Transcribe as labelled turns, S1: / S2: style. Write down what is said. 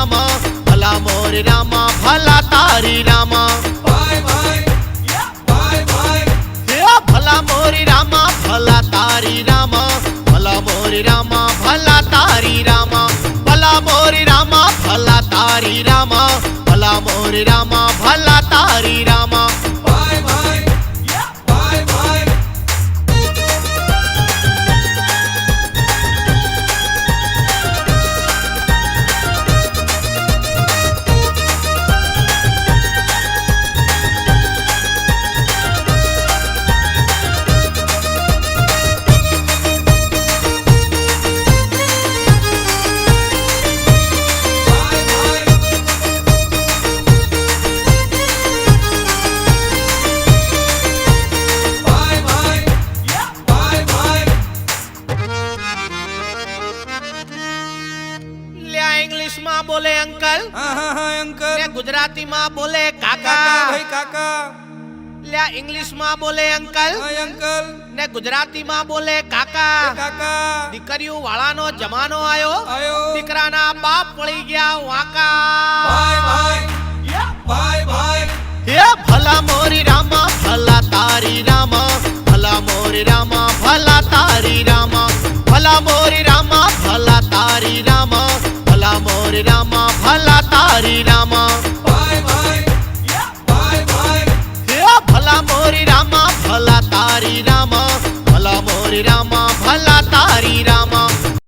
S1: રામા ભલા મોરી રામા ભલા તારી રામા
S2: ભાઈ ભાઈ ભાઈ ભાઈ
S1: હે ભલા મોરી રામા ભલા તારી રામા ભલા મોરી રામા ભલા તારી રામા ભલા મોરી રામા ભલા તારી રામા ભલા મોરી રામા ભલા તારી રામા
S2: ભાઈ ભાઈ ભાઈ ભાઈ
S1: इंग्लिश में बोले अंकल
S2: हाँ हाँ हाँ अंकल
S1: ने गुजराती में बोले
S2: काका
S1: काका
S2: भाई काका
S1: ल्या इंग्लिश में बोले अंकल
S2: हाँ अंकल
S1: ने गुजराती में बोले काका
S2: काका
S1: दीकरियों वाला नो जमानो आयो
S2: आयो
S1: दीकरा ना बाप पड़ी गया वाका
S2: भाई भाई भाई भाई
S1: हे भला मोरी रामा भला तारी रामा भला मोरी रामा भला तारी रामा भला मोरी रामा भला तारी रामा भला मोरी रामा भला तारी रामा
S2: भाई भाई भाई भाई
S1: हे भला मोरी रामा भला तारी रामा भला मोरी रामा भला तारी रामा